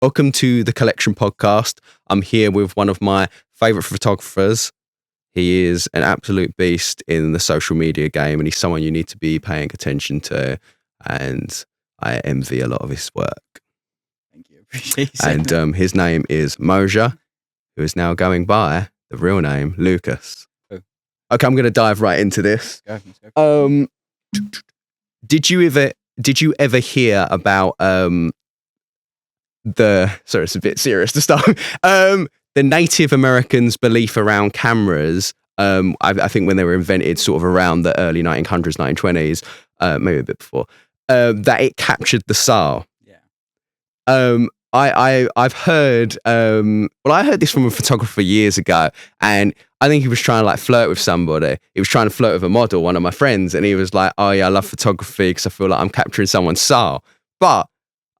Welcome to the Collection Podcast. I'm here with one of my favourite photographers. He is an absolute beast in the social media game, and he's someone you need to be paying attention to. And I envy a lot of his work. Thank you. Appreciate it. And his name is Moja, who is now going by the real name Lucas. Oh. Okay, I'm going to dive right into this. Let's go. Did you ever hear about sorry, it's a bit serious to start. The Native Americans' belief around cameras, I think when they were invented sort of around the early 1900s, 1920s, maybe a bit before, that it captured the soul. Yeah. I've heard, I heard this from a photographer years ago, and I think he was trying to like flirt with somebody. He was trying to flirt with a model, one of my friends, and he was like, oh yeah, I love photography because I feel like I'm capturing someone's soul. But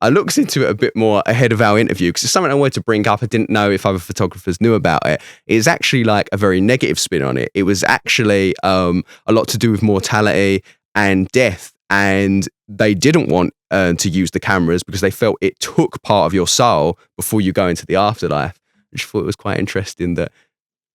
I looked into it a bit more ahead of our interview because it's something I wanted to bring up. I didn't know if other photographers knew about it. It's actually like a very negative spin on it. It was actually a lot to do with mortality and death, and they didn't want to use the cameras because they felt it took part of your soul before you go into the afterlife. I just thought it was quite interesting that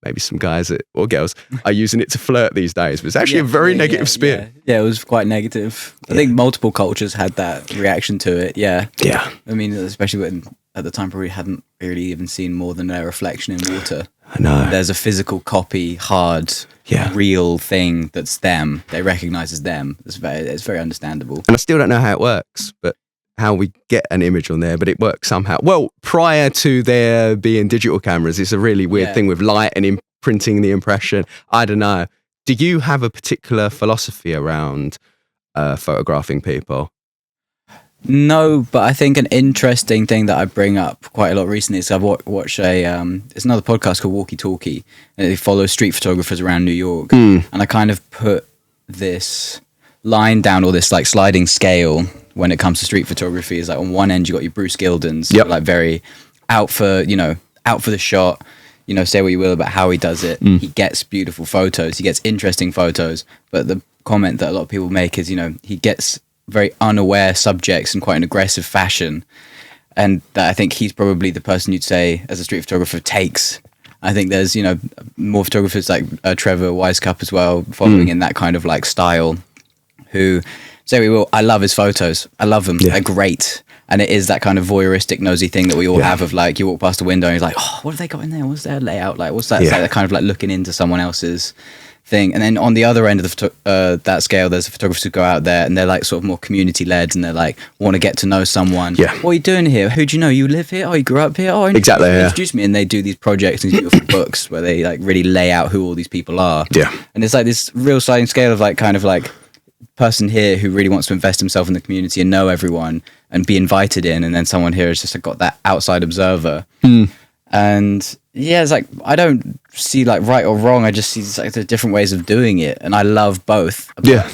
maybe some guys or girls are using it to flirt these days, but it's actually a very negative spin. Yeah, it was quite negative. I think multiple cultures had that reaction to it. Yeah. Yeah. I mean, especially when at the time probably hadn't really even seen more than their reflection in water. I know. There's a physical copy, hard, real thing that's them. They recognize as them. It's very understandable. And I still don't know how it works, but how we get an image on there, but it works somehow. Well, prior to there being digital cameras, it's a really weird thing with light and imprinting the impression. I don't know. Do you have a particular philosophy around photographing people? No, but I think an interesting thing that I bring up quite a lot recently is I've watched it's another podcast called Walkie Talkie, and it follows street photographers around New York. And I kind of put this line down, or this like sliding scale when it comes to street photography. Is like on one end you got your Bruce Gildens, like very out for the shot, say what you will about how he does it. He gets beautiful photos, he gets interesting photos, but the comment that a lot of people make is, he gets very unaware subjects in quite an aggressive fashion, and that I think he's probably the person you'd say as a street photographer takes. I think there's more photographers like Trevor Wisecup as well, following in that kind of like style, who say we will, I love his photos, I love them, they're great. And it is that kind of voyeuristic nosy thing that we all have of like, you walk past a window and you're like, oh, what have they got in there, what's their layout like, what's that? It's like that kind of like looking into someone else's thing. And then on the other end of the that scale, there's the photographers who go out there and they're like sort of more community led, and they're like want to get to know someone. What are you doing here? Who do you know? You live here? Oh, you grew up here? Oh, exactly. Introduce me. And they do these projects and these beautiful books where they like really lay out who all these people are. And it's like this real sliding scale of like kind of like person here who really wants to invest himself in the community and know everyone and be invited in, and then someone here has just got that outside observer. And it's like I don't see like right or wrong, I just see like the different ways of doing it, and I love both.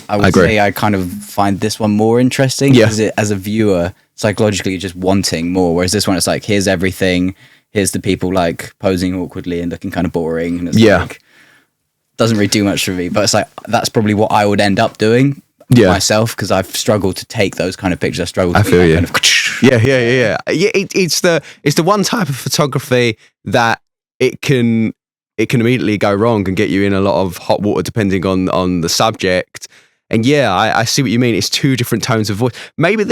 I would say I kind of find this one more interesting because as a viewer psychologically you're just wanting more, whereas this one it's like here's everything, here's the people like posing awkwardly and looking kind of boring, and it's like doesn't really do much for me, but it's like that's probably what I would end up doing myself, because I've struggled to take those kind of pictures. I struggle to kind of it's the one type of photography that it can immediately go wrong and get you in a lot of hot water depending on the subject. And I see what you mean. It's two different tones of voice. Maybe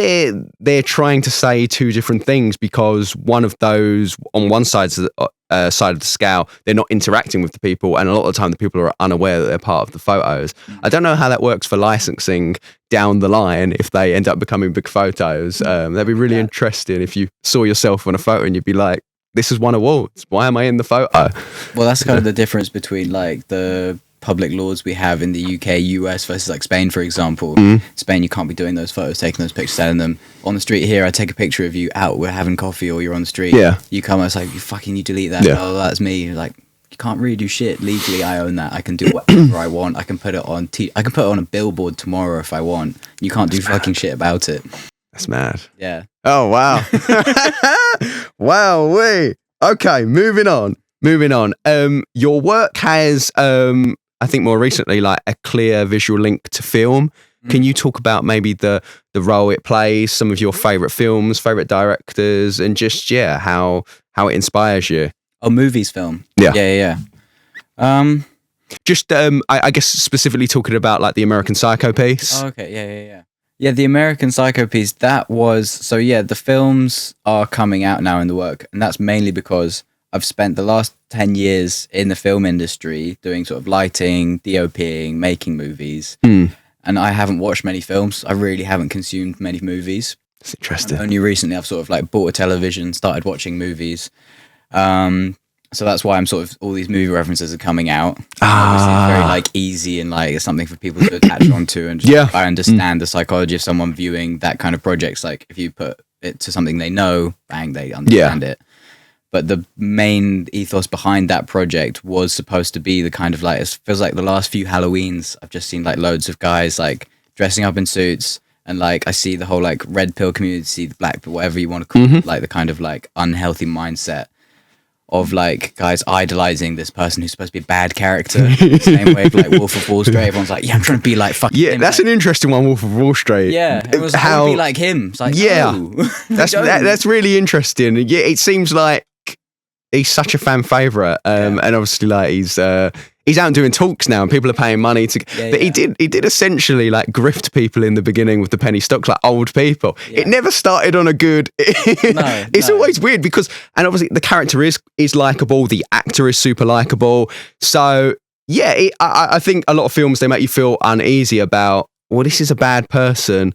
they're trying to say two different things because one of those on one side of the scale, they're not interacting with the people, and a lot of the time the people are unaware that they're part of the photos. I don't know how that works for licensing down the line if they end up becoming big photos. That'd be really interesting if you saw yourself on a photo and you'd be like, this is one awards. Why am I in the photo? Well, that's kind of the difference between like the public laws we have in the UK, US versus like Spain, for example. Spain, you can't be doing those photos, taking those pictures, selling them. On the street here, I take a picture of you out, we're having coffee, or you're on the street. You come, it's like, you delete that. Oh, that's me. You're like, you can't really do shit. Legally, I own that. I can do whatever I want. I can put it on I can put it on a billboard tomorrow if I want. You can't do fucking shit about it. That's mad. Yeah. Oh, wow. Wow, okay, moving on. Your work has I think more recently, like a clear visual link to film. Can you talk about maybe the role it plays, some of your favorite films, favorite directors, and just how it inspires you? Oh, movies, film. Yeah. Yeah. Just I guess specifically talking about like the American Psycho piece. Oh, okay. Yeah. Yeah, the American Psycho piece, that was... So, yeah, the films are coming out now in the work. And that's mainly because I've spent the last 10 years in the film industry doing sort of lighting, DOPing, making movies. And I haven't watched many films. I really haven't consumed many movies. It's interesting. And only recently I've sort of like bought a television, started watching movies. So that's why I'm sort of... All these movie references are coming out. Obviously, it's very like easy and like it's something for people to attach onto. And just, I understand the psychology of someone viewing that kind of projects. Like if you put it to something they know, bang, they understand it. But the main ethos behind that project was supposed to be the kind of like... It feels like the last few Halloweens, I've just seen like loads of guys like dressing up in suits. And like I see the whole like red pill community, the black pill, whatever you want to call it, like the kind of like unhealthy mindset of like guys idolizing this person who's supposed to be a bad character. Same way of like Wolf of Wall Street. Everyone's like, yeah, I'm trying to be like fucking him. That's like, an interesting one, Wolf of Wall Street. Yeah, it was how to be like him. It's like, no. That's really interesting. Yeah, it seems like he's such a fan favorite, and obviously like he's out doing talks now, and people are paying money to. But he did essentially like grift people in the beginning with the penny stocks, like old people. It never started on a good. It's always weird because, and obviously the character is likable, the actor is super likable. So yeah, I think a lot of films, they make you feel uneasy about, well, this is a bad person.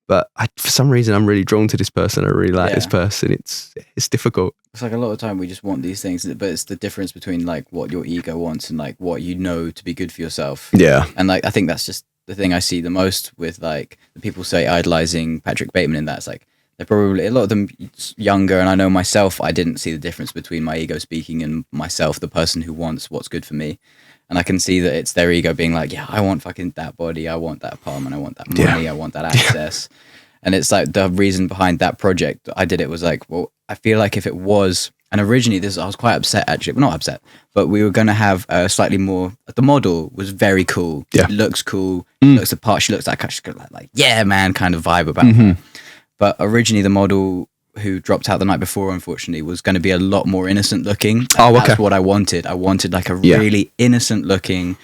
But for some reason, I'm really drawn to this person. I really like this person. It's difficult. It's like a lot of time we just want these things, but it's the difference between like what your ego wants and like what you know to be good for yourself. Yeah. And like I think that's just the thing I see the most with like the people say idolizing Patrick Bateman, and that's like they're probably a lot of them younger. And I know myself, I didn't see the difference between my ego speaking and myself, the person who wants what's good for me. And I can see that it's their ego being like, yeah, I want fucking that body, I want that apartment, I want that money, I want that access. And it's like the reason behind that project I did it was like, well, I feel like if it was, and originally I was quite upset actually, well, not upset, but we were going to have a slightly more, the model was very cool. Yeah. It looks cool. Looks the part, she looks like, she's got like, yeah, man, kind of vibe about her. But originally the model who dropped out the night before, unfortunately, was going to be a lot more innocent looking. That's what I wanted. I wanted like a really innocent looking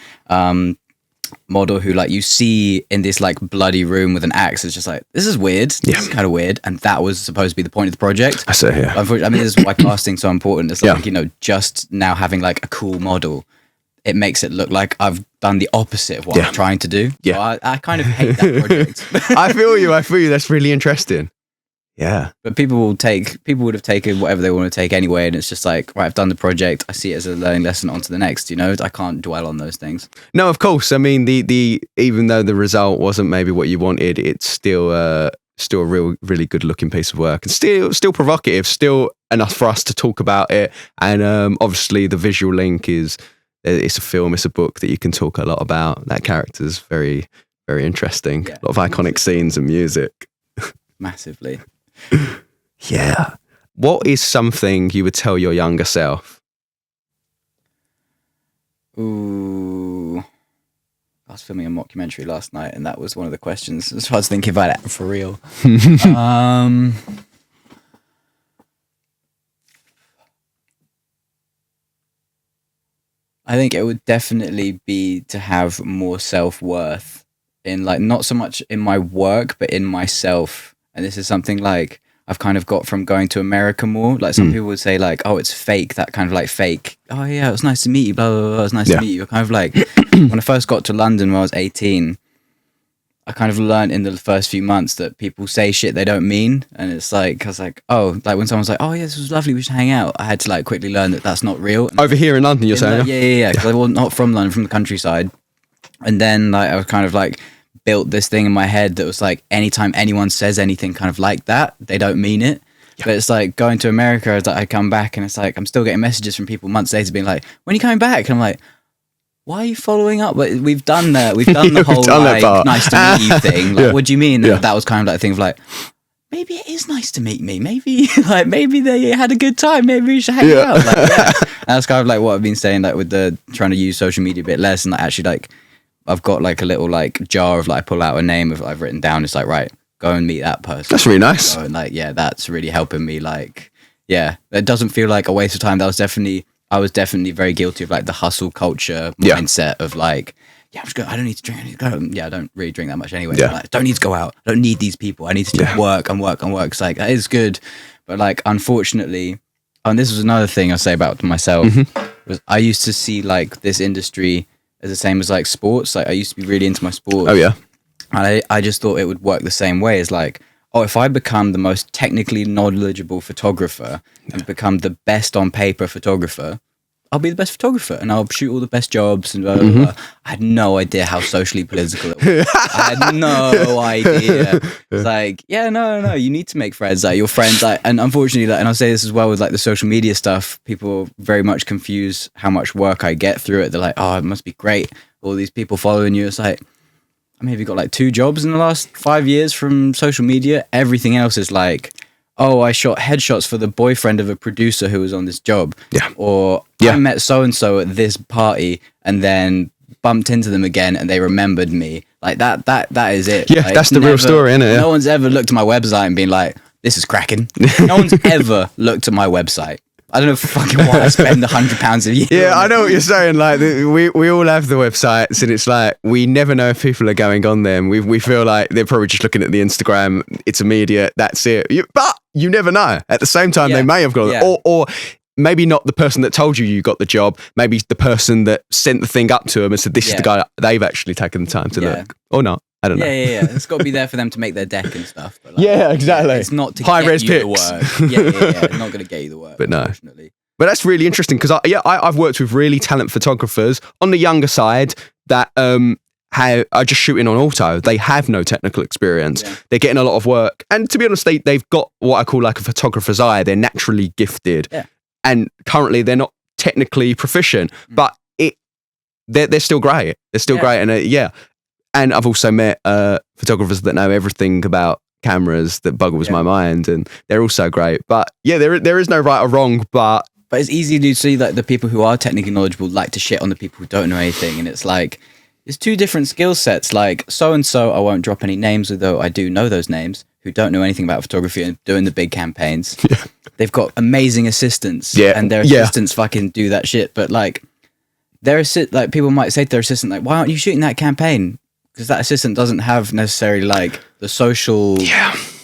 model who like you see in this like bloody room with an axe. It's just like, this is weird. This is kind of weird. And that was supposed to be the point of the project. I see, yeah. Unfortunately, I mean, this is why casting's so important. It's like, you know, just now having like a cool model, it makes it look like I've done the opposite of what I'm trying to do. Yeah. So I kind of hate that project. I feel you. That's really interesting. Yeah. But people would have taken whatever they want to take anyway, and it's just like, right, I've done the project, I see it as a learning lesson, on to the next, you know? I can't dwell on those things. No, of course. I mean, the even though the result wasn't maybe what you wanted, it's still a really good looking piece of work, and still provocative, still enough for us to talk about it. And obviously the visual link is, it's a film, it's a book that you can talk a lot about. That character's very, very interesting. A lot of iconic scenes and music. Massively. Yeah. What is something you would tell your younger self? Ooh. I was filming a mockumentary last night, and that was one of the questions. So I was thinking about it for real. I think it would definitely be to have more self-worth in like, not so much in my work, but in myself. And this is something like I've kind of got from going to America more. Like some people would say like, oh, it's fake, that kind of like fake. Oh yeah, it was nice to meet you, blah, blah, blah. It was nice to meet you. Kind of like when I first got to London when I was 18, I kind of learned in the first few months that people say shit they don't mean. And it's like, I was like, oh, like when someone's like, oh yeah, this was lovely, we should hang out. I had to like quickly learn that that's not real. Over here in London, you're saying? Yeah. Because I was not from London, from the countryside. And then like I was kind of like, built this thing in my head that was like, anytime anyone says anything kind of like that, they don't mean it. But it's like going to America, it's like I come back and it's like I'm still getting messages from people months later being like, when are you coming back? And I'm like, why are you following up? But we've done that. We've done the whole like nice to meet you thing. Like, what do you mean? That was kind of like a thing of like, maybe it is nice to meet me. Maybe like maybe they had a good time. Maybe we should hang out. Like, and that's kind of like what I've been saying, like with the trying to use social media a bit less and like actually like I've got like a little like jar of like I pull out a name of I've written down. It's like, right, go and meet that person. That's really nice. So, and like, yeah, that's really helping me. Like, yeah, it doesn't feel like a waste of time. I was definitely very guilty of like the hustle culture mindset of like, yeah, I don't need to drink. I need to go. Yeah, I don't really drink that much anyway. Yeah. Like, don't need to go out. I don't need these people. I need to just work and work and work. It's like, that is good. But like, unfortunately, and this was another thing I say about myself, was I used to see like this industry as the same as like sports. Like I used to be really into my sports. Oh yeah. And I just thought it would work the same way as like, oh, if I become the most technically knowledgeable photographer and become the best on paper photographer, I'll be the best photographer and I'll shoot all the best jobs and blah, blah, blah. I had no idea how socially political it was. I had no idea. It's like, yeah, no, you need to make friends. Like your friends, like, and unfortunately, like, and I'll say this as well with like the social media stuff, people very much confuse how much work I get through it. They're like, oh, it must be great. All these people following you. It's like, I maybe got like 2 jobs in the last 5 years from social media. Everything else is like, oh, I shot headshots for the boyfriend of a producer who was on this job. Yeah. Or I met so-and-so at this party and then bumped into them again and they remembered me. Like that is it. Yeah, like, that's the real story, isn't it? No one's ever looked at my website and been like, this is cracking. No one's ever looked at my website. I don't know fucking why I spend £100 a year. Yeah, I know what you're saying. Like we all have the websites, and it's like we never know if people are going on them. We feel like they're probably just looking at the Instagram. It's immediate. That's it. But you never know. At the same time, they may have gone, or maybe not the person that told you got the job. Maybe the person that sent the thing up to them and said, "This is the guy." They've actually taken the time to look, or not. I don't know. Yeah. It's got to be there for them to make their deck and stuff. But like, yeah, exactly. It's not to high get res you pics. the work. Yeah. It's not going to get you the work. But no. Unfortunately. But that's really interesting because I've worked with really talented photographers on the younger side that are just shooting on auto. They have no technical experience. Yeah. They're getting a lot of work, and to be honest, they've got what I call like a photographer's eye. They're naturally gifted, and currently they're not technically proficient, but they're still great. They're still great, and And I've also met photographers that know everything about cameras that boggles my mind, and they're also great. But yeah, there is no right or wrong, but it's easy to see that the people who are technically knowledgeable like to shit on the people who don't know anything, and it's like it's 2 different skill sets. Like so and so, I won't drop any names, although I do know those names, who don't know anything about photography and doing the big campaigns. Yeah. They've got amazing assistants, and their assistants fucking do that shit. But like like people might say to their assistant, like, why aren't you shooting that campaign? Because that assistant doesn't have necessarily like the social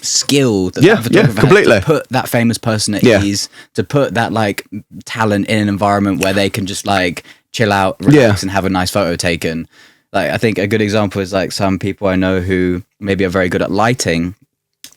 skill that that photographer completely has to put that famous person at ease, to put that like talent in an environment where they can just like chill out, relax, and have a nice photo taken. Like I think a good example is like some people I know who maybe are very good at lighting.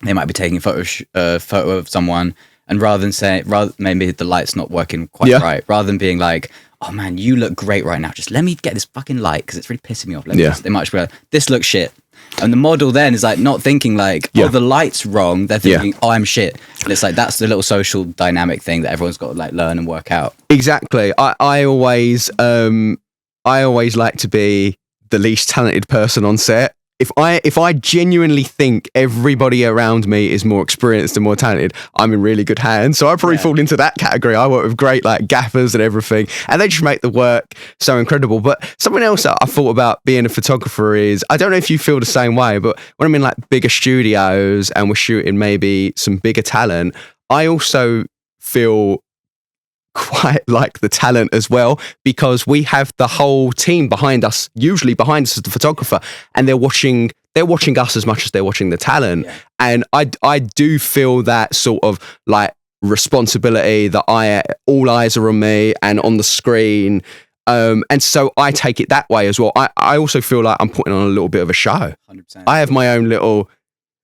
They might be taking a photo of someone, and rather than maybe the light's not working quite right, rather than being like, oh man, you look great right now, just let me get this fucking light because it's really pissing me off. They might just be like, this looks shit. And the model then is like not thinking like, oh, the light's wrong. They're thinking, oh, I'm shit. And it's like, that's the little social dynamic thing that everyone's got to like learn and work out. Exactly. I always like to be the least talented person on set. If I genuinely think everybody around me is more experienced and more talented, I'm in really good hands. So I probably fall into that category. I work with great like gaffers and everything, and they just make the work so incredible. But something else that I thought about being a photographer is, I don't know if you feel the same way, but when I'm in like bigger studios and we're shooting maybe some bigger talent, I also feel quite like the talent as well, because we have the whole team behind us, usually behind us as the photographer, and they're watching us as much as they're watching the talent. And I do feel that sort of like responsibility that all eyes are on me and on the screen, and so I take it that way as well. I also feel like I'm putting on a little bit of a show. 100%. I have my own little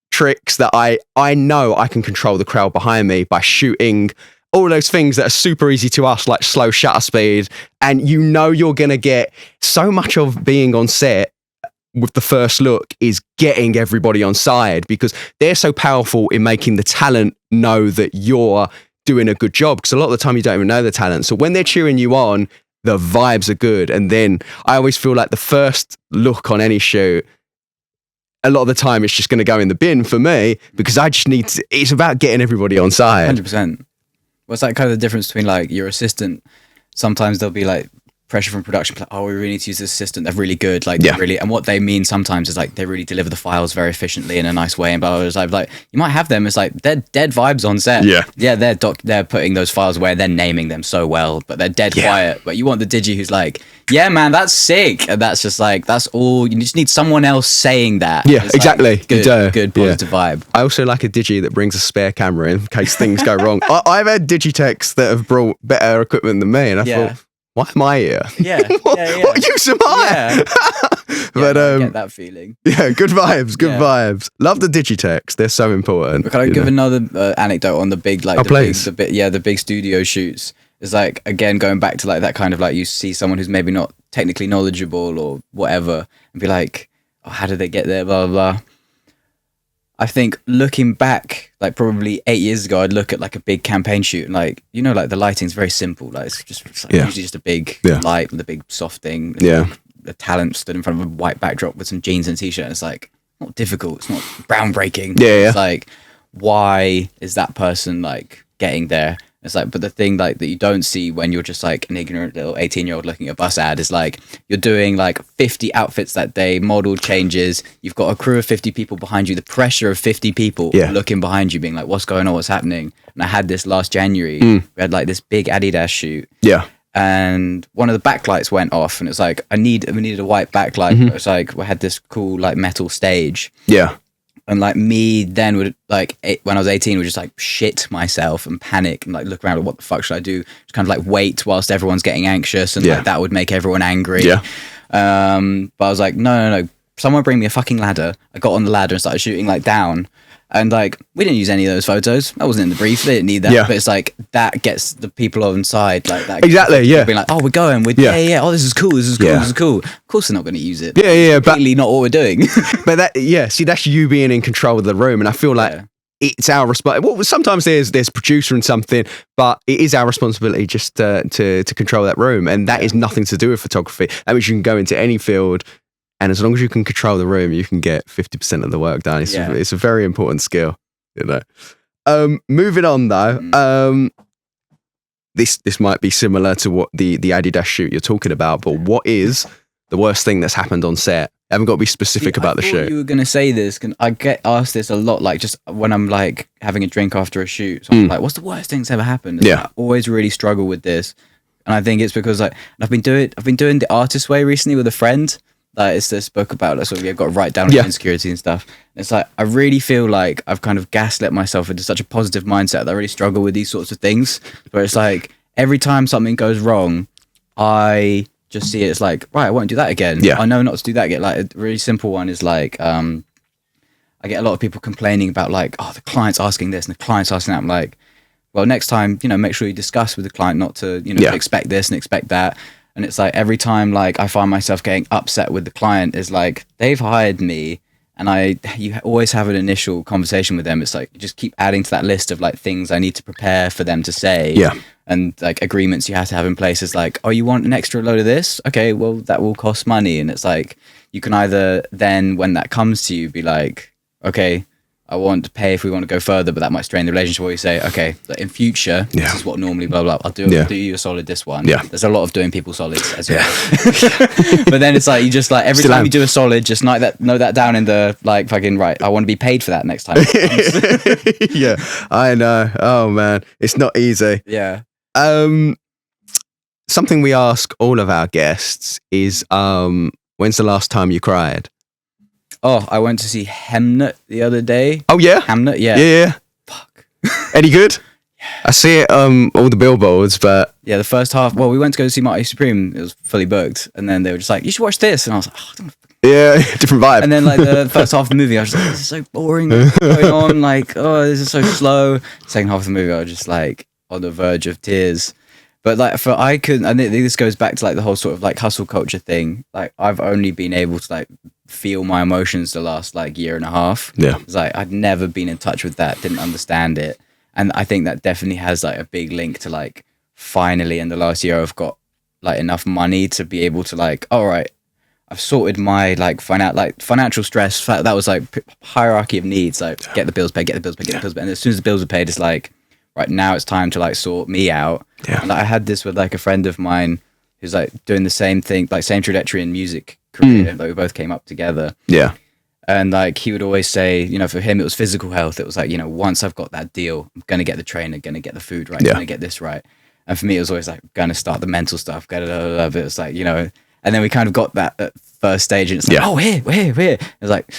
tricks that I know I can control the crowd behind me by shooting all those things that are super easy to us, like slow shutter speed. And you know you're going to get so much of being on set with the first look is getting everybody on side, because they're so powerful in making the talent know that you're doing a good job. Because a lot of the time you don't even know the talent. So when they're cheering you on, the vibes are good. And then I always feel like the first look on any shoot, a lot of the time it's just going to go in the bin for me, because I just need to, it's about getting everybody on side. 100%. What's that kind of the difference between like your assistant? Sometimes they'll be like pressure from production, like, oh, we really need to use this assistant, they're really good, like they're really, and what they mean sometimes is like they really deliver the files very efficiently in a nice way, and blah, blah, blah. Like you might have them, it's like they're dead vibes on set. They're putting those files away, they're naming them so well, but they're dead quiet. But you want the digi who's like, yeah man, that's sick, and that's just like, that's all you just need, someone else saying that. It's exactly. like, good positive vibe. I also like a digi that brings a spare camera in case things go wrong. I've had digitechs that have brought better equipment than me, and I thought, why am I here? What use am I? But I get that feeling. Yeah, good vibes, vibes. Love the digitechs; they're so important. Can I give another anecdote on the big, like the big studio shoots? It's like, again, going back to like that kind of like, you see someone who's maybe not technically knowledgeable or whatever, and be like, oh, how did they get there? Blah blah blah. I think looking back, like probably 8 years ago, I'd look at like a big campaign shoot and like, you know, like the lighting's very simple. Like it's like usually just a big light with a big soft thing. The talent stood in front of a white backdrop with some jeans and t-shirt. And it's like, not difficult. It's not groundbreaking. It's like, why is that person like getting there? It's like, but the thing like that you don't see when you're just like an ignorant little 18-year-old looking at a bus ad is like, you're doing like 50 outfits that day, model changes. You've got a crew of 50 people behind you, the pressure of 50 people looking behind you, being like, what's going on? What's happening? And I had this last January. We had like this big Adidas shoot. And one of the backlights went off, and it's like, we needed a white backlight. It's like, we had this cool like metal stage. And like me then would like when I was 18 would just like shit myself and panic and like look around at what the fuck should I do? Just kind of like wait whilst everyone's getting anxious, and like that would make everyone angry. But I was like, no, someone bring me a fucking ladder. I got on the ladder and started shooting like down. And like, we didn't use any of those photos. That wasn't in the brief. They didn't need that. But it's like, that gets the people on side like that. Exactly, being like, oh, we're going with, oh, this is cool. This is cool. Of course they're not going to use it. But really not what we're doing. But that, see, that's you being in control of the room. And I feel like it's our responsibility. Well, sometimes there's producer and something, but it is our responsibility just to control that room. And that is nothing to do with photography. That means you can go into any field, and as long as you can control the room, you can get 50% of the work done. It's a very important skill, you know. Moving on though, this might be similar to what the Adidas shoot you're talking about, but what is the worst thing that's happened on set? I haven't got to be specific about the shoot. You were going to say this. I get asked this a lot, like just when I'm like having a drink after a shoot. So I'm like, what's the worst thing that's ever happened? And I always really struggle with this, and I think it's because like I've been doing the artist way recently with a friend. Like it's this book about like, sort of, you've got to write down insecurity and stuff. And it's like, I really feel like I've kind of gaslit myself into such a positive mindset that I really struggle with these sorts of things, where it's like every time something goes wrong, I just see it as like, right, I won't do that again. I know not to do that again. Like a really simple one is like, I get a lot of people complaining about like, oh, the client's asking this and the client's asking that. I'm like, well, next time, you know, make sure you discuss with the client not to, you know, expect this and expect that. And it's like every time like I find myself getting upset with the client is like, they've hired me, and you always have an initial conversation with them. It's like, you just keep adding to that list of like things I need to prepare for them to say. And like agreements you have to have in place is like, oh, you want an extra load of this? Okay, well that will cost money. And it's like, you can either then when that comes to you be like, okay, I want to pay if we want to go further, but that might strain the relationship. Where you say, okay, in future, this is what normally blah blah. I'll do you a solid this one. There's a lot of doing people solids as well. But then it's like you just like every time you do a solid, just note that down in the like fucking right. I want to be paid for that next time. I know. Oh man, it's not easy. Something we ask all of our guests is, when's the last time you cried? Oh, I went to see Hemnet the other day. Oh, yeah? Hamnet, Yeah. Fuck. Any good? I see it all the billboards, but... Yeah, the first half... Well, we went to go see Marty Supreme. It was fully booked. And then they were just like, you should watch this. And I was like, oh, I don't... Yeah, different vibe. And then like the first half of the movie, I was just like, this is so boring. What's going on? Like, oh, this is so slow. Second half of the movie, I was just like on the verge of tears. But like I think this goes back to like the whole sort of like hustle culture thing. Like I've only been able to like feel my emotions the last like year and a half. It's like I'd never been in touch with that, didn't understand it. And I think that definitely has like a big link to like finally in the last year I've got like enough money to be able to like, all right, I've sorted my like financial stress. That was like hierarchy of needs, like get the bills paid, get the bills paid. And as soon as the bills are paid, it's like, right now it's time to like sort me out. And I had this with like a friend of mine who's like doing the same thing, like same trajectory in music career. Like we both came up together. Yeah. And like he would always say, you know, for him it was physical health. It was like, you know, once I've got that deal, I'm gonna get the trainer, gonna get the food right, gonna get this right. And for me, it was always like gonna start the mental stuff. It was like, you know, and then we kind of got that at first stage, and it's like, oh, we're here. It was like,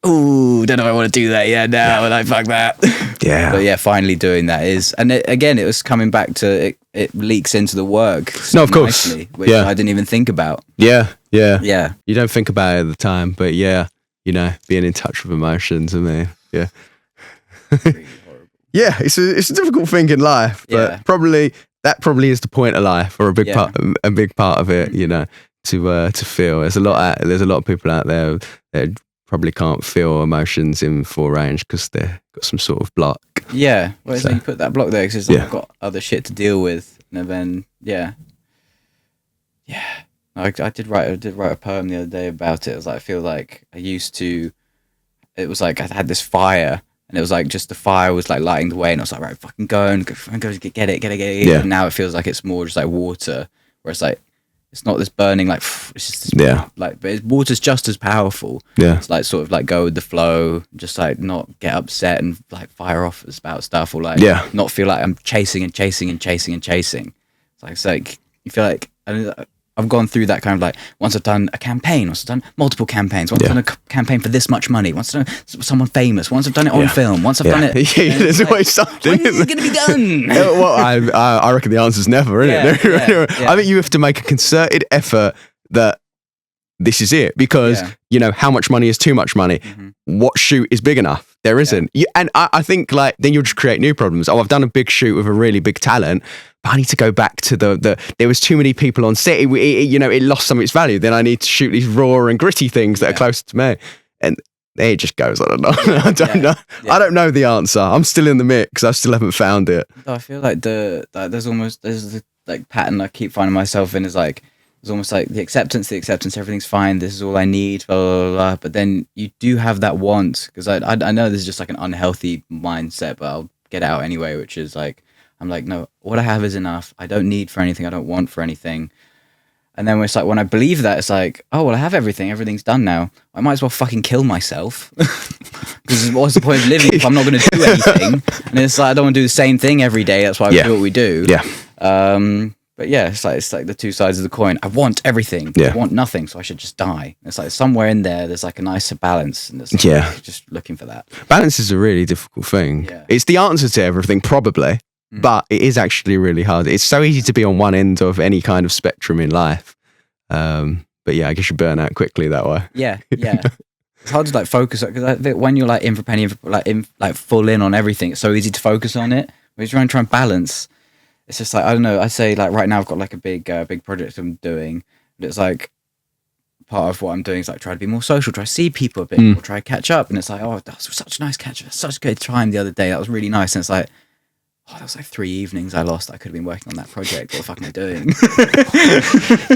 oh, don't know if I want to do that yet now. And like, fuck that. Yeah. But yeah, finally doing that is, and again, it was coming back to it leaks into the work. No, of course. Nicely, which I didn't even think about. Yeah. Yeah. You don't think about it at the time, but yeah, you know, being in touch with emotions, I mean, yeah. Really horrible. Yeah, it's a difficult thing in life, but that probably is the point of life, or a big part of it, you know, to feel. There's a lot of people out there that probably can't feel emotions in full range because they've got some sort of block. Yeah, well, so you put that block there because I've got other shit to deal with, and then I did write a poem the other day about it. It was like, I feel like it was like I had this fire, and it was like just the fire was like lighting the way, and I was like, right, fucking go and go get it. Yeah. And now it feels like it's more just like water, where it's like it's not this burning like it's just this, but water's just as powerful. Yeah, it's like sort of like go with the flow, just like not get upset and like fire off about stuff, or like not feel like I'm chasing. It's like you feel like I've gone through that kind of like, once I've done a campaign, once I've done multiple campaigns, once I've done a campaign for this much money, once I've done someone famous, once I've done it on film, once I've done it. There's always something. When is it going to be done? Well, I reckon the answer's never, isn't it? I think you have to make a concerted effort that this is it, because you know, how much money is too much money? What shoot is big enough? There isn't. And I think like then you'll just create new problems. Oh, I've done a big shoot with a really big talent, but I need to go back to the there was too many people on set. You know, it lost some of its value. Then I need to shoot these raw and gritty things that are closer to me. And it just goes, I don't know. I don't know. I don't know the answer. I'm still in the mix. I still haven't found it. I feel like there's the like pattern I keep finding myself in is like, it's almost like the acceptance, everything's fine, this is all I need, blah, blah, blah. But then you do have that want, because I know this is just like an unhealthy mindset, but I'll get out anyway, which is like, I'm like, no, what I have is enough. I don't need for anything. I don't want for anything. And then it's like, when I believe that, it's like, oh, well, I have everything. Everything's done now. I might as well fucking kill myself. Because what's the point of living if I'm not going to do anything? And it's like, I don't want to do the same thing every day. That's why we do what we do. Yeah. But yeah, it's like the two sides of the coin. I want everything. I want nothing, so I should just die. It's like somewhere in there's like a nicer balance, and it's like just looking for that. Balance is a really difficult thing. Yeah. It's the answer to everything, probably, but it is actually really hard. It's so easy to be on one end of any kind of spectrum in life. But yeah, I guess you burn out quickly that way. Yeah. It's hard to like focus, because when you're like in for penny, like full in on everything, it's so easy to focus on it. When you're trying to balance, it's just like, I don't know, I say like right now I've got like a big project I'm doing, but it's like part of what I'm doing is like try to be more social, try to see people a bit more, try to catch up. And it's like, oh, that was such a nice catch up, such a good time the other day, that was really nice. And it's like, oh, that was like 3 evenings I lost. I could have been working on that project. What the fuck am I doing?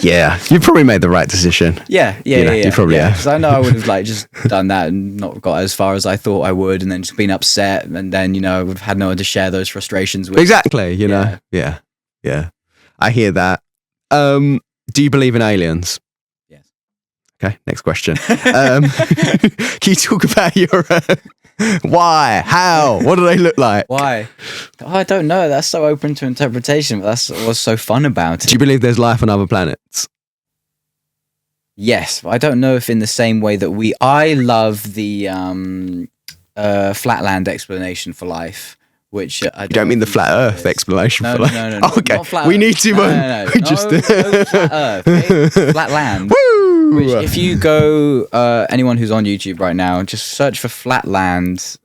Yeah, you probably made the right decision. Yeah. You probably have. Because I know I would have like just done that and not got as far as I thought I would, and then just been upset, and then, you know, we've had no one to share those frustrations with. Exactly, you know. Yeah. I hear that. Do you believe in aliens? Yes. Okay, next question. Can you talk about your why? How? What do they look like? Why? Oh, I don't know. That's so open to interpretation, but that's what's so fun about it. Do you believe there's life on other planets? Yes, but I don't know if in the same way that I love the flatland explanation for life, which you don't mean the flat Earth explanation for life? No. Oh, okay, we need to. No, just no flat Earth, okay? Flat land. Woo! Which, if you go, anyone who's on YouTube right now, just search for Flatland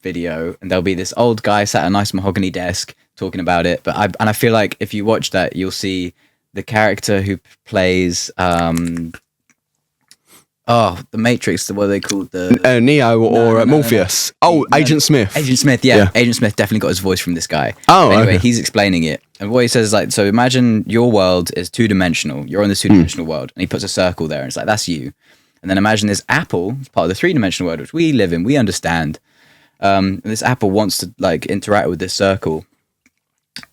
video, and there'll be this old guy sat at a nice mahogany desk talking about it. But I feel like if you watch that, you'll see the character who plays the Matrix. What are they called? The Neo or Morpheus? No. Agent Smith. Agent Smith. Yeah, Agent Smith definitely got his voice from this guy. Oh, anyway, okay. He's explaining it, and what he says is like, so imagine your world is 2-dimensional. You're in this 2-dimensional world, and he puts a circle there, and it's like, that's you. And then imagine this apple, it's part of the 3-dimensional world, which we live in, we understand. And this apple wants to like interact with this circle,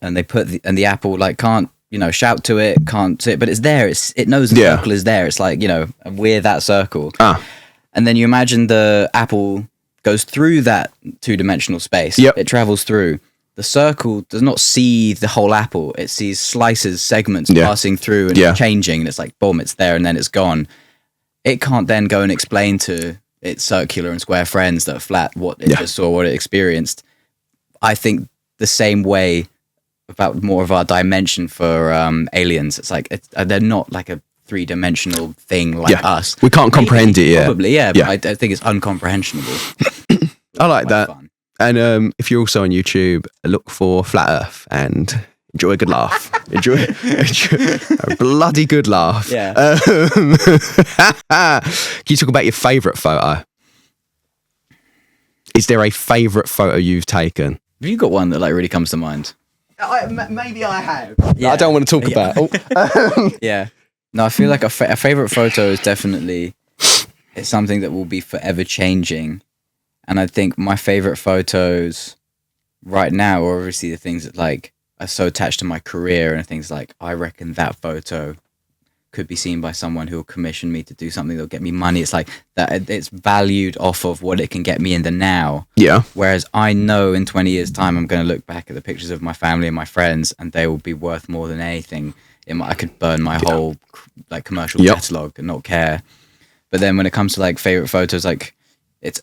and they put the apple like can't. shout to it, can't see it, but it's there. It knows the circle is there. It's like, we're that circle. And then you imagine the apple goes through that 2-dimensional space. Yep. It travels through. The circle does not see the whole apple. It sees slices, segments passing through and changing. And it's like, boom, it's there and then it's gone. It can't then go and explain to its circular and square friends that are flat what it just saw, what it experienced. I think the same way about more of our dimension for aliens. It's like they're not like a 3-dimensional thing like us. We can't comprehend it yet. Probably, but I think it's uncomprehensible. I like that. Fun. And if you're also on YouTube, look for Flat Earth and enjoy a good laugh. enjoy a bloody good laugh. Yeah. Can you talk about your favourite photo? Is there a favourite photo you've taken? Have you got one that like really comes to mind? Maybe I have. Yeah. I don't want to talk about. Yeah. No, I feel like a favourite photo is definitely it's something that will be forever changing. And I think my favourite photos right now are obviously the things that like are so attached to my career and things like I reckon that photo could be seen by someone who will commission me to do something that'll get me money. It's like that it's valued off of what it can get me in the now. Yeah. Whereas I know in 20 years time I'm going to look back at the pictures of my family and my friends and they will be worth more than anything. I could burn my whole like commercial catalogue and not care. But then when it comes to like favourite photos, like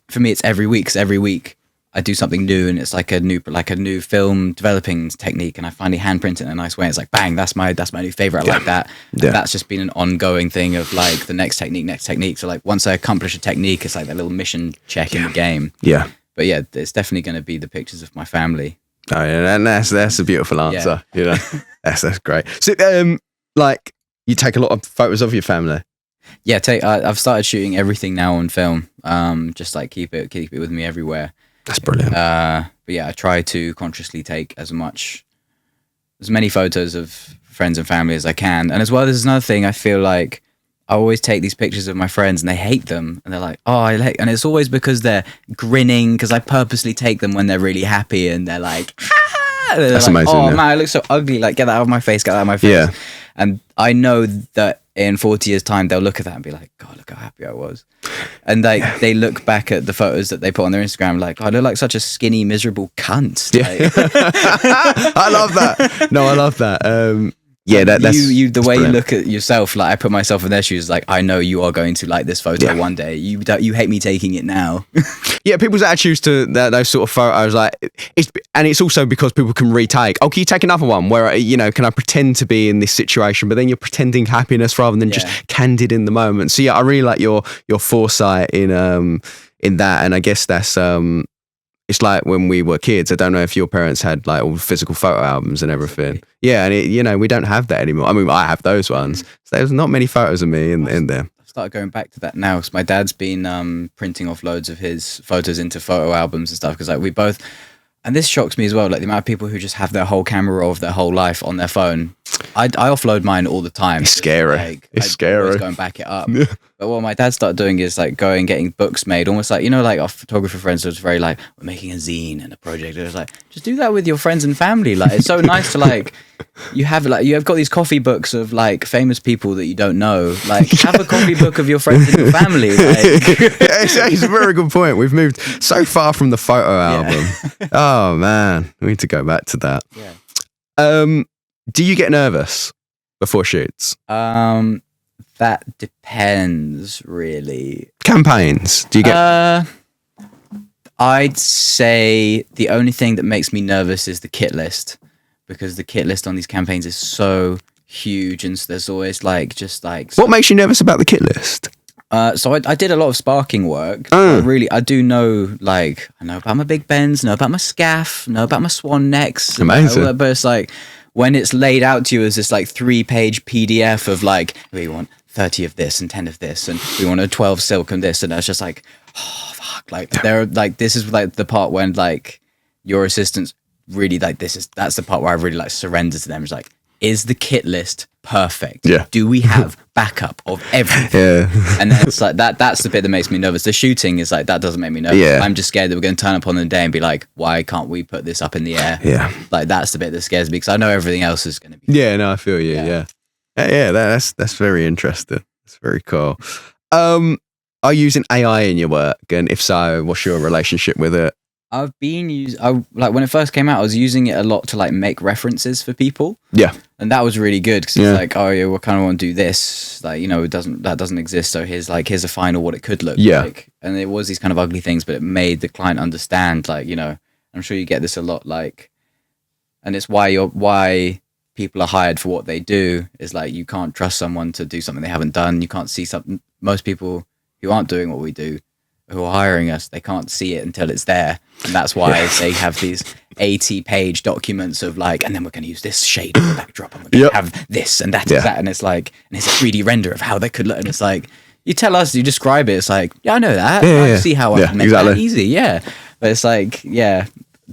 for me it's every week. 'Cause every week I do something new and it's like a new film developing technique and I finally handprint it in a nice way. It's like bang, that's my new favorite. I like that. Yeah. That's just been an ongoing thing of like the next technique. So like once I accomplish a technique, it's like that little mission check in the game. Yeah. But yeah, it's definitely going to be the pictures of my family. Oh yeah, and that's a beautiful answer. Yeah. That's great. So like you take a lot of photos of your family. Yeah, I've started shooting everything now on film. Just like keep it with me everywhere. That's brilliant. But yeah, I try to consciously take as many photos of friends and family as I can. And as well, there's another thing. I feel like I always take these pictures of my friends and they hate them. And they're like, and it's always because they're grinning because I purposely take them when they're really happy and they're like, that's like, amazing. Oh man, I look so ugly. Like, get that out of my face. Yeah. And I know that in 40 years' time, they'll look at that and be like, God, look how happy I was. And they look back at the photos that they put on their Instagram like, I look like such a skinny, miserable cunt. Yeah. I love that. No, I love that. Yeah, that's the way brilliant. You look at yourself, like I put myself in their shoes, like I know you are going to like this photo one day. You hate me taking it now. Yeah, people's attitudes to those sort of photos, like it's also because people can retake. Oh, can you take another one where can I pretend to be in this situation? But then you're pretending happiness rather than just candid in the moment. So yeah, I really like your foresight in that, and I guess that's it's like when we were kids. I don't know if your parents had like all the physical photo albums and everything. Yeah, and we don't have that anymore. I mean, I have those ones. So there's not many photos of me in there. I've started going back to that now because my dad's been printing off loads of his photos into photo albums and stuff. Because like we both, and this shocks me as well, like the amount of people who just have their whole camera roll of their whole life on their phone. I offload mine all the time. It's scary. Like, it's scary. Always go and back it up. Yeah. But what my dad started doing is like going getting books made, almost like like our photographer friends was very like we're making a zine and a project. It was like just do that with your friends and family. Like it's so nice to like you have got these coffee books of like famous people that you don't know. Like have a coffee book of your friends and your family. Like. It's a very good point. We've moved so far from the photo album. Oh man, we need to go back to that. Yeah. Do you get nervous before shoots? That depends, really. Campaigns, do you get? I'd say the only thing that makes me nervous is the kit list, because the kit list on these campaigns is so huge, and there's always What makes you nervous about the kit list? So I did a lot of sparking work. I do know, like, I know about my Big Bens, know about my scaff, know about my swan necks. Amazing. But it's like, when it's laid out to you as this like 3-page PDF of like, we want 30 of this and 10 of this, and we want a 12 silk and this, and it's just like, oh fuck, like they're like, this is like the part when like your assistants really like that's the part where I really like surrender to them. It's like, is the kit list perfect. Yeah. Do we have backup of everything? Yeah. And then it's like that's the bit that makes me nervous. The shooting is like, that doesn't make me nervous. Yeah. I'm just scared that we're going to turn up on the day and be like, why can't we put this up in the air? Yeah. Like, that's the bit that scares me, because I know everything else is going to be. Yeah, no, I feel you. Yeah. That's very interesting. That's very cool. Are you using AI in your work? And if so, what's your relationship with it? I've been like, when it first came out, I was using it a lot to like make references for people. Yeah. And that was really good, because it's like, oh yeah, we kind of want to do this, like, you know, that doesn't exist, so here's a final what it could look like. And it was these kind of ugly things, but it made the client understand, like, you know, I'm sure you get this a lot, like, and it's why people are hired for what they do, is like, you can't trust someone to do something they haven't done. You can't see something. Most people who aren't doing what we do, who are hiring us, they can't see it until it's there. And that's why they have these 80-page documents of like, and then we're going to use this shade of the backdrop, and we're going to have this and that is that. And it's like, and it's a 3D render of how they could look. And it's like, you tell us, you describe it. It's like, yeah, I know that. I see how I can make that easy. Yeah. But it's like, yeah,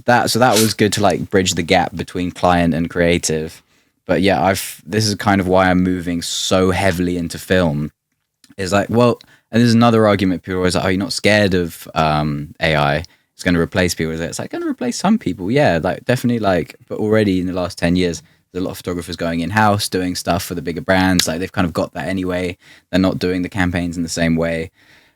that was good to like bridge the gap between client and creative. But yeah, this is kind of why I'm moving so heavily into film. Is like, well, and there's another argument. People are always like, "Oh, you're not scared of AI? It's going to replace people." It's like, going to replace some people, yeah, like definitely. Like, but already in the last 10 years, there's a lot of photographers going in house, doing stuff for the bigger brands. Like, they've kind of got that anyway. They're not doing the campaigns in the same way.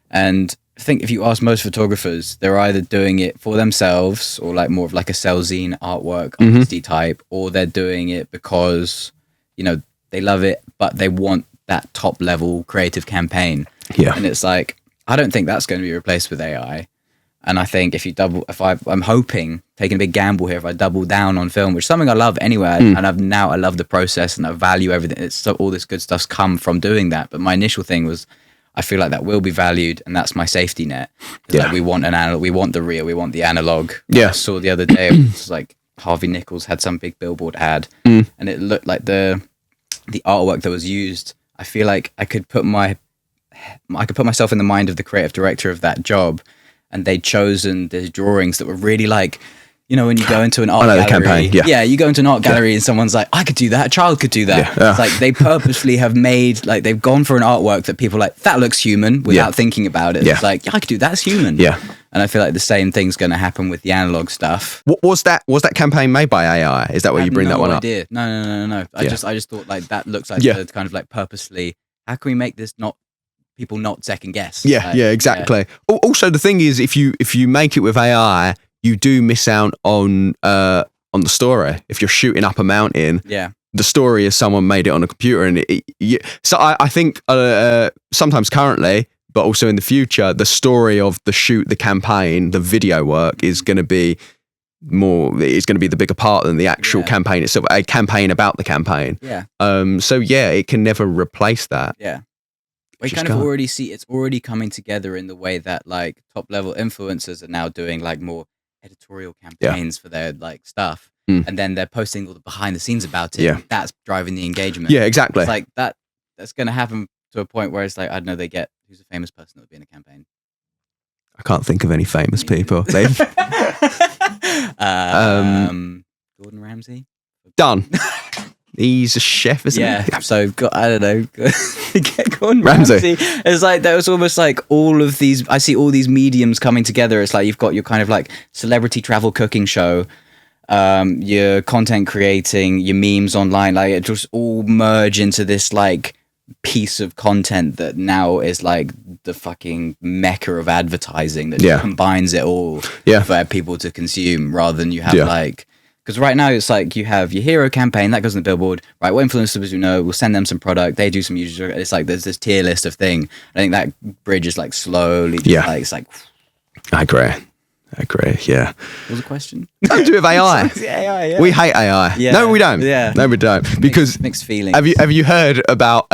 And I think if you ask most photographers, they're either doing it for themselves, or like more of like a self-zine artwork, artisty type, or they're doing it because, you know, they love it, but they want that top level creative campaign. Yeah. And it's like, I don't think that's going to be replaced with AI. And I think I'm hoping, taking a big gamble here, if I double down on film, which is something I love anyway, and I love the process and I value everything. All this good stuff's come from doing that. But my initial thing was, I feel like that will be valued, and that's my safety net. Like, we want we want the real, we want the analog. I saw the other day, it was like Harvey Nichols had some big billboard ad, and it looked like the artwork that was used. I feel like I could put myself in the mind of the creative director of that job, and they'd chosen these drawings that were really like, you know, when you go into an art gallery, campaign, you go into an art gallery and someone's like, I could do that, a child could do that. It's like, they purposely have made, like, they've gone for an artwork that people are like, that looks human, without thinking about it. It's like, I could do that, that's human. And I feel like the same thing's going to happen with the analog stuff. Was that campaign made by AI? Is that where you bring that one up? No. I just thought, like, that looks like the kind of like purposely, how can we make this people not second guess? Exactly. Also, the thing is, if you make it with AI, you do miss out on the story. If you're shooting up a mountain, the story is someone made it on a computer, and so I think sometimes currently, but also in the future, the story of the shoot, the campaign, the video work is going to be the bigger part than the actual campaign itself. A campaign about the campaign. So it can never replace that. We kind of already see it's already coming together in the way that like top level influencers are now doing like more editorial campaigns for their like stuff, and then they're posting all the behind the scenes about it. That's driving the engagement. Exactly. It's like that's going to happen to a point where it's like, I don't know, they get who's a famous person that would be in a campaign. I can't think of any famous people. Gordon Ramsay. Done. He's a chef, isn't he? So I don't know. Get Gordon Ramsay. It's like there was almost like all of these. I see all these mediums coming together. It's like you've got your kind of like celebrity travel cooking show, your content creating, your memes online. Like, it just all merge into this like piece of content that now is like the fucking mecca of advertising that just combines it all for people to consume, rather than you have like. Because right now it's like you have your hero campaign that goes on the billboard, right? What influencers we know, we'll send them some product, they do some user. It's like there's this tier list of thing. I think that bridge is like slowly. Like, it's like. I agree. Yeah. What was the question? Don't do it with AI. AI. We hate AI. No, we don't. No, we don't. Because mixed feelings. Have you heard about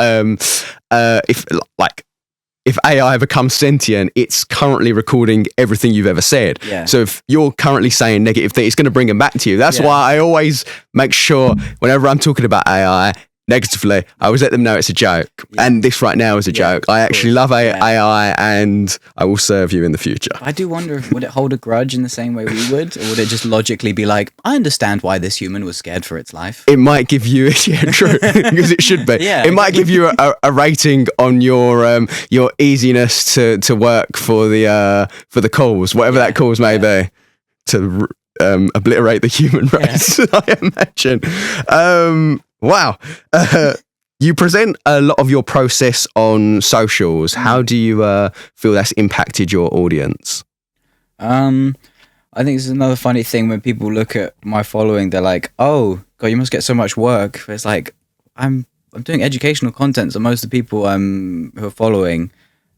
if AI becomes sentient, it's currently recording everything you've ever said. So if you're currently saying negative things, it's going to bring them back to you. That's why I always make sure whenever I'm talking about AI, negatively, I always let them know it's a joke. Yeah. And this right now is a joke. I actually love AI and I will serve you in the future. I do wonder, would it hold a grudge in the same way we would? Or would it just logically be like, I understand why this human was scared for its life? It might give you, yeah, true, because it should be. Yeah. It might give you a rating on your easiness to work for the calls, whatever that calls may be, to obliterate the human race, I imagine. Wow. You present a lot of your process on socials. How do you feel that's impacted your audience? I think this is another funny thing when people look at my following, they're like, oh, God, you must get so much work. But it's like, I'm doing educational content, so most of the people who are following,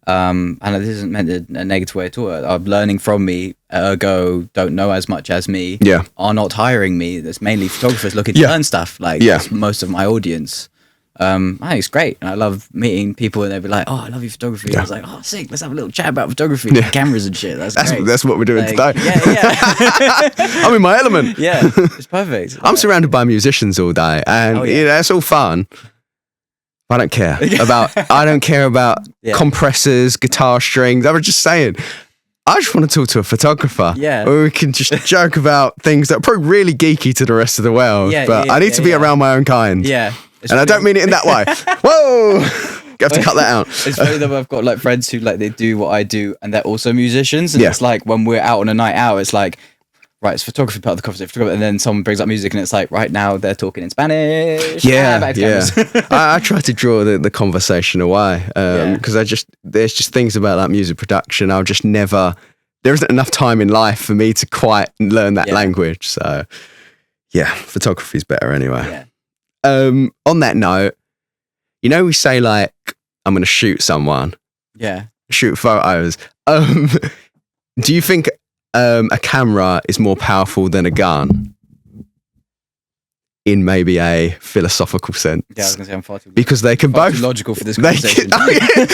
and this isn't meant in a negative way at all, are learning from me, ergo don't know as much as me, are not hiring me. There's mainly photographers looking to learn stuff, that's most of my audience. I think it's great, and I love meeting people, and they'll be like, "Oh, I love your photography." I was like, "Oh, sick! Let's have a little chat about photography, cameras and shit." That's great. That's what we're doing today. Yeah. I'm in my element. Yeah, it's perfect. I'm surrounded by musicians all day, and it's all fun. I don't care about compressors, guitar strings. I was just saying, I just want to talk to a photographer. Yeah. Or we can just joke about things that are probably really geeky to the rest of the world. But I need to be around my own kind. Yeah. And I don't mean it in that way. Whoa! You have to cut that out. It's funny that I've got like friends who like they do what I do and they're also musicians. And it's like when we're out on a night out, it's like, right, it's photography part of the conversation. And then someone brings up music and it's like, right now they're talking in Spanish. I try to draw the conversation away because there's just things about that music production. There isn't enough time in life for me to quite learn that language. So photography is better anyway. On that note, we say like, I'm going to shoot someone. Yeah. Shoot photos. Do you think a camera is more powerful than a gun in maybe a philosophical sense? Yeah, I was going to say I'm far too because they can both logical for this conversation.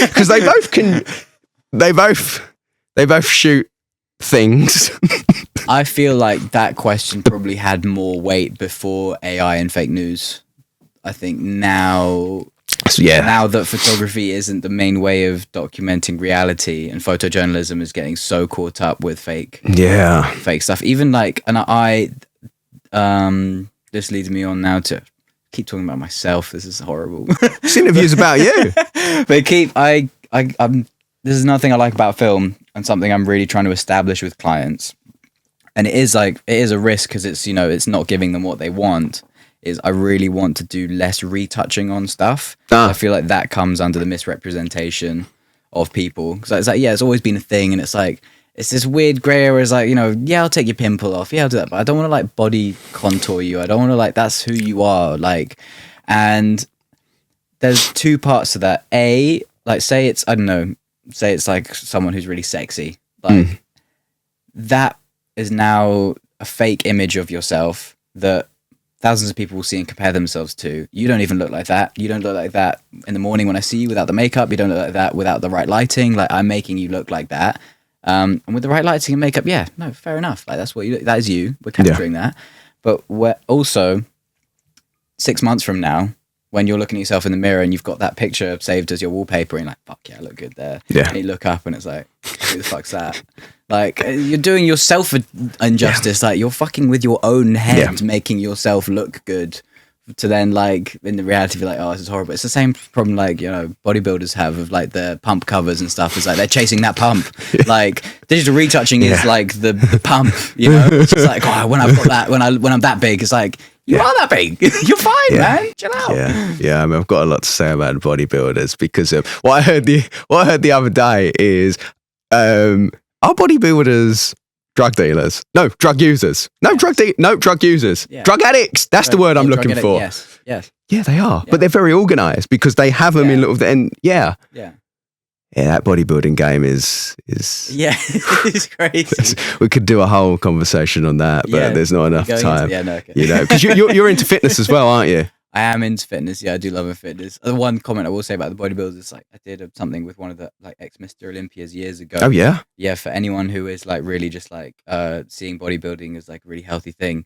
Because they both shoot things. I feel like that question probably had more weight before AI and fake news. I think now that photography isn't the main way of documenting reality and photojournalism is getting so caught up with fake stuff. Even like, and this leads me on now to keep talking about myself. This is horrible. This interview's about you. But this is another thing I like about film and something I'm really trying to establish with clients. And it is a risk because it's not giving them what they want. Is I really want to do less retouching on stuff. I feel like that comes under the misrepresentation of people. Because it's like, it's always been a thing. And it's like, it's this weird grey area. It's like, I'll take your pimple off. Yeah, I'll do that. But I don't want to like body contour you. I don't want to like, that's who you are. Like, and there's two parts to that. A, like say it's like someone who's really sexy. Like that is now a fake image of yourself that thousands of people will see and compare themselves to. You don't even look like that. You don't look like that in the morning when I see you without the makeup. You don't look like that without the right lighting. Like I'm making you look like that. And with the right lighting and makeup, fair enough. Like that's that is you. We're capturing that. But we're also 6 months from now, when you're looking at yourself in the mirror and you've got that picture saved as your wallpaper and you're like, fuck yeah, I look good there. Yeah. And you look up and it's like, who the fuck's that? Like you're doing yourself injustice. Like you're fucking with your own head, making yourself look good to then like in the reality be like, oh, this is horrible. It's the same problem like, bodybuilders have of like the pump covers and stuff. It's like they're chasing that pump. Like digital retouching is like the pump, It's just like, oh, when I've got that, when I'm that big, it's like, you are that big. You're fine, man. Chill out. Yeah. I mean, I've got a lot to say about bodybuilders because what I heard the other day is, are bodybuilders drug dealers? No, drug users. No, drug users. Yeah. Drug addicts. That's the word I'm looking for. Yes. Yeah, they are. Yeah. But they're very organised because they have them in little. And yeah, that bodybuilding game is it's crazy. We could do a whole conversation on that, but there's not enough time. Because you're into fitness as well, aren't you? I am into fitness. Yeah, I do love fitness. The one comment I will say about the bodybuilders is like I did something with one of the like ex-Mr. Olympias years ago. Oh yeah? Yeah, for anyone who is like really just like seeing bodybuilding as like a really healthy thing.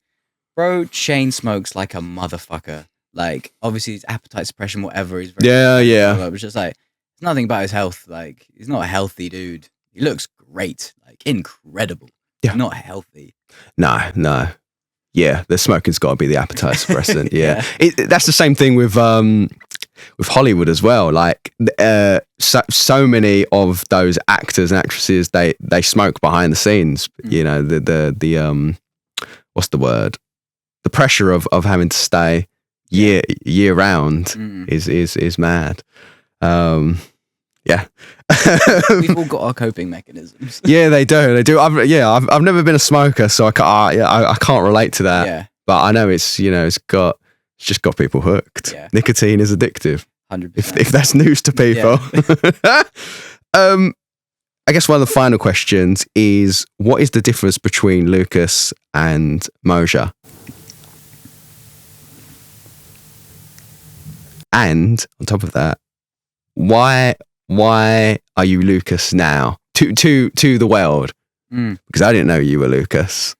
Bro, chain smokes like a motherfucker. Like, obviously, his appetite suppression, whatever. He's very Yeah. But it's just like, it's nothing about his health. Like, he's not a healthy dude. He looks great, like incredible. Yeah. Not healthy. No. Yeah, the smoking's got to be the appetite suppressant. Yeah, that's the same thing with Hollywood as well. Like, so many of those actors and actresses, they smoke behind the scenes. You know, the what's the word? The pressure of having to stay year round is mad. Yeah. We've all got our coping mechanisms. Yeah, they do. I've never been a smoker, so I can't relate to that. Yeah. But I know it's just got people hooked. Yeah. Nicotine is addictive. 100%. If that's news to people. Yeah. I guess one of the final questions is, what is the difference between Lucas and Moja? And on top of that, why are you Lucas now to the world? Because I didn't know you were Lucas.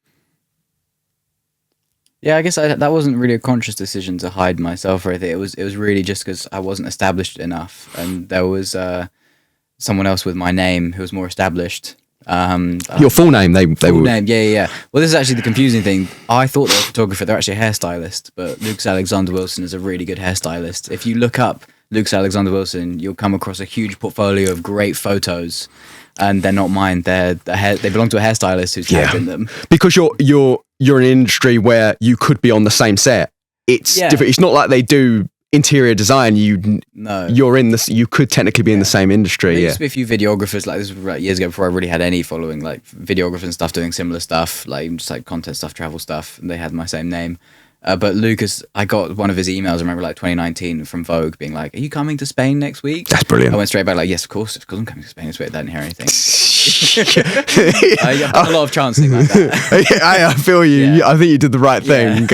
Yeah, I guess that wasn't really a conscious decision to hide myself or anything. It was really just because I wasn't established enough, and there was someone else with my name who was more established. Your full name? Full name, yeah. Well, this is actually the confusing thing. I thought they were a photographer. They're actually a hairstylist, but Lucas Alexander Wilson is a really good hairstylist. If you look up Lucas Alexander Wilson, you'll come across a huge portfolio of great photos, and they're not mine. They belong to a hairstylist who's tagged in them. Because you're in an industry where you could be on the same set. It's different. It's not like they do interior design. You're in this. You could technically be in the same industry. There used to be a few videographers, like, this was like years ago before I really had any following, like videographers and stuff doing similar stuff, like just like content stuff, travel stuff, and they had my same name. But Lucas, I got one of his emails, I remember, like 2019 from Vogue being like, "Are you coming to Spain next week?" That's brilliant. I went straight back like, "Yes, of course I'm coming to Spain next week." I didn't hear anything. I've done a lot of chancing like that. I feel you. Yeah. I think you did the right thing.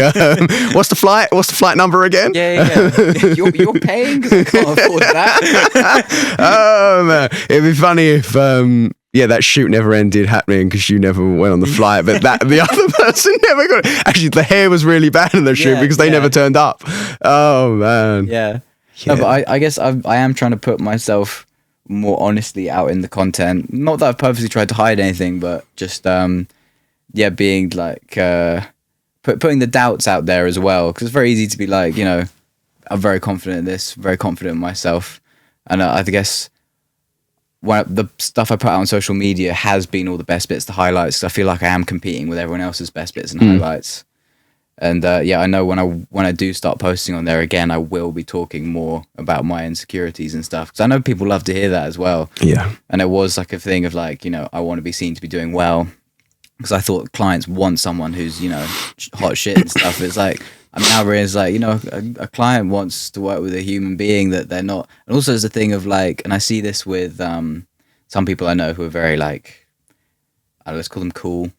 What's the flight? What's the flight number again? Yeah. You're paying because I can't afford that. Oh man, it'd be funny if that shoot never ended happening because you never went on the flight, but the other person never got it. Actually, the hair was really bad in the shoot because they never turned up. Oh man. Yeah. No, but I guess I am trying to put myself more honestly out in the content. Not that I've purposely tried to hide anything, but just being like putting the doubts out there as well, because it's very easy to be like, you know, I'm very confident in this, very confident in myself, and I guess the stuff I put out on social media has been all the best bits, the highlights, because I feel like I am competing with everyone else's best bits and highlights. And I know when I do start posting on there again, I will be talking more about my insecurities and stuff, because I know people love to hear that as well. Yeah. And it was like a thing of like, you know, I want to be seen to be doing well, because I thought clients want someone who's, you know, hot shit and stuff. It's like, I'm now realizing, like, you know, a client wants to work with a human being that they're not. And also there's a thing of like, and I see this with some people I know who are very like, let's call them cool.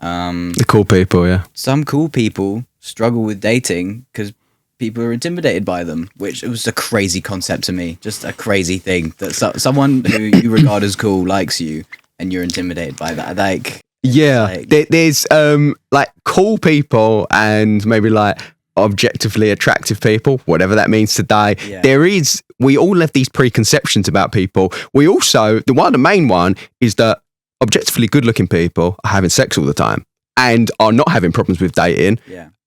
The cool people, yeah. Some cool people struggle with dating because people are intimidated by them, which was a crazy concept to me. Just a crazy thing that someone who you regard as cool likes you and you're intimidated by that. Like, there's like cool people and maybe like objectively attractive people, whatever that means today. We all have these preconceptions about people. We also, the main one is that objectively good looking people are having sex all the time and are not having problems with dating.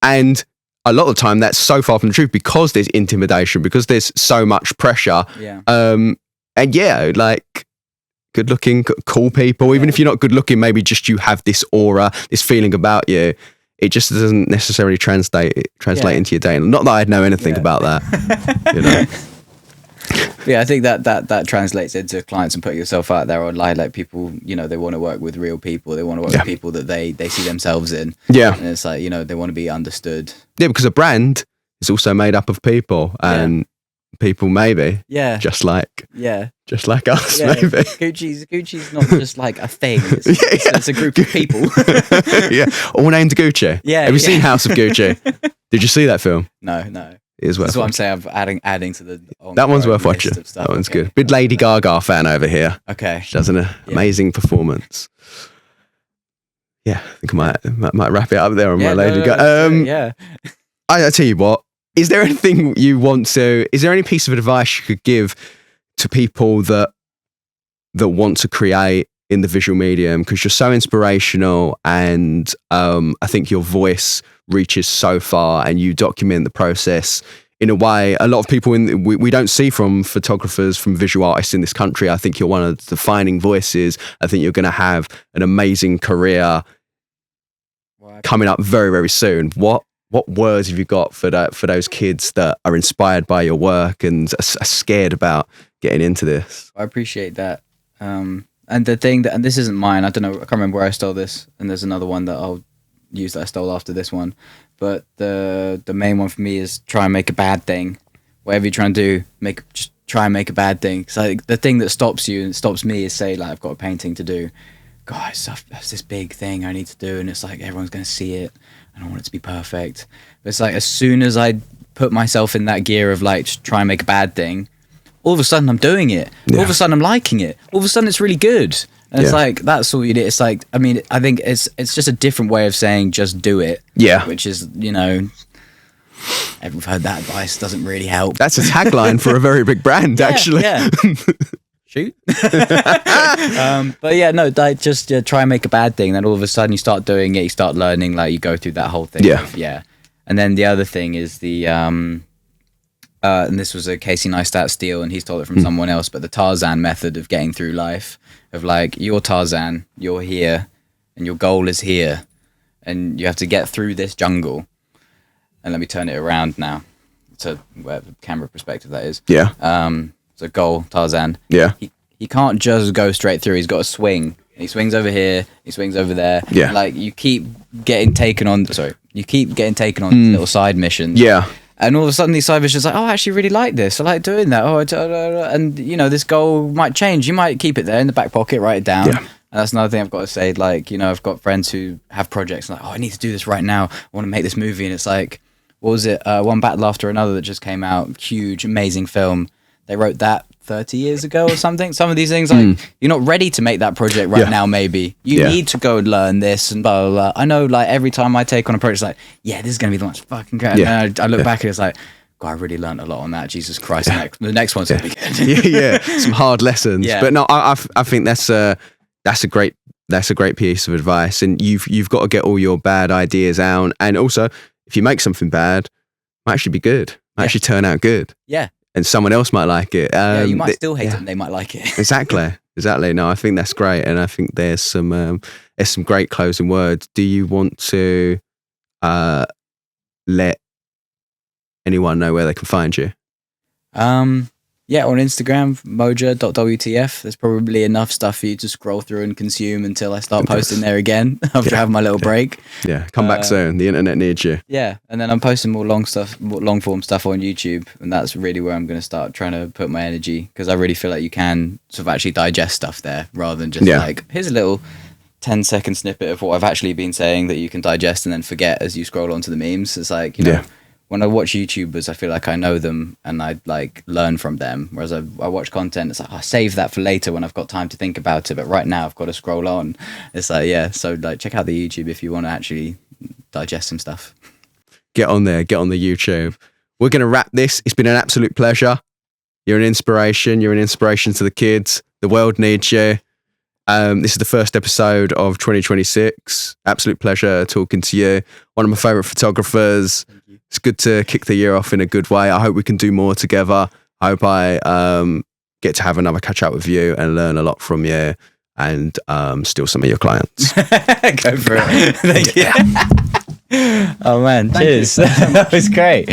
And a lot of the time that's so far from the truth, because there's intimidation, because there's so much pressure. Like good looking cool people, even if you're not good looking, maybe just you have this aura, this feeling about you. It just doesn't necessarily translate into your dating. Not that I'd know anything about that. You know. I think that translates into clients and putting yourself out there online. Like, people, you know, they want to work with real people. They want to work with people that they see themselves in. And it's like, you know, they want to be understood. Yeah, because a brand is also made up of people, and people maybe. Just like us, maybe. Gucci's not just like a thing. It's a group of people. All named Gucci. Have you seen House of Gucci? Did you see that film? No. It is worth That's what I'm saying. I'm adding to the. That one's worth watching. That one's good. Big Lady Gaga fan over here. Okay. She does an amazing performance. I think I might wrap it up there on my Lady Gaga. I tell you what, is there anything you want to? Is there any piece of advice you could give to people that want to create in the visual medium? Because you're so inspirational, and I think your voice reaches so far, and you document the process in a way a lot of people we don't see from photographers, from visual artists in this country. I think you're one of the defining voices. I think you're going to have an amazing career coming up very, very soon. What words have you got for those kids that are inspired by your work and are scared about getting into this? I appreciate that. And the thing that, and this isn't mine, I don't know, I can't remember where I stole this, and there's another one that I'll use that I stole after this one, but the main one for me is try and make a bad thing. Whatever you're trying to do, just try and make a bad thing. Because like, the thing that stops you and stops me is, say, like, I've got a painting to do. Guys, that's this big thing I need to do, and it's like everyone's going to see it, and I want it to be perfect. But it's like, as soon as I put myself in that gear of like just try and make a bad thing, all of a sudden I'm doing it. All of a sudden I'm liking it. All of a sudden it's really good. And it's like, that's all you do. It's like, I mean, I think it's just a different way of saying just do it. Yeah. Which is, you know, we've heard that advice, doesn't really help. That's a tagline for a very big brand, actually. Yeah. Shoot. But yeah, no, just try and make a bad thing. Then all of a sudden you start doing it, you start learning, like you go through that whole thing. Yeah. And then the other thing is and this was a Casey Neistat steal, and he stole it from someone else, but the Tarzan method of getting through life, of like, you're Tarzan, you're here, and your goal is here, and you have to get through this jungle. And let me turn it around now to whatever camera perspective that is. Yeah. So goal, Tarzan. Yeah. He can't just go straight through. He's got to swing. He swings over here. He swings over there. Yeah. Like, you keep getting taken on. Little side missions. Yeah. And all of a sudden, these side missions are like, oh, I actually really like this. I like doing that. And you know, this goal might change. You might keep it there in the back pocket, write it down. Yeah. And that's another thing I've got to say. Like, you know, I've got friends who have projects like, oh, I need to do this right now. I want to make this movie. And it's like, what was it? One Battle After Another that just came out. Huge, amazing film. They wrote that 30 years ago or something. Some of these things, like, you're not ready to make that project right now, maybe. You need to go and learn this and blah, blah, blah. I know, like, every time I take on a project, it's like, yeah, this is going to be the most fucking great. And I look back and it's like, God, I really learned a lot on that. Jesus Christ. The next one's going to be good. Some hard lessons. But no, I think that's a great piece of advice. And you've got to get all your bad ideas out. And also, if you make something bad, it might actually be good. It might actually turn out good. Yeah. And someone else might like it. You might still hate it, and they might like it. Exactly. No, I think that's great, and I think there's some great closing words. Do you want to let anyone know where they can find you? Yeah, on Instagram, moja.wtf. There's probably enough stuff for you to scroll through and consume until I start posting there again after I have my little break. Yeah, come back soon. The internet needs you. Yeah, and then I'm posting more long form stuff on YouTube, and that's really where I'm going to start trying to put my energy, because I really feel like you can sort of actually digest stuff there rather than just like, here's a little 10-second snippet of what I've actually been saying that you can digest and then forget as you scroll onto the memes. It's like, you know, when I watch YouTubers, I feel like I know them and I like learn from them. Whereas I watch content, it's like, I'll save that for later when I've got time to think about it. But right now I've got to scroll on. It's like, yeah. So like, check out the YouTube if you want to actually digest some stuff. Get on there, get on the YouTube. We're going to wrap this. It's been an absolute pleasure. You're an inspiration. You're an inspiration to the kids. The world needs you. This is the first episode of 2026. Absolute pleasure talking to you. One of my favorite photographers. It's good to kick the year off in a good way. I hope we can do more together. I hope I get to have another catch up with you and learn a lot from you and steal some of your clients. Go for it. Thank you. Oh man, cheers. That was great.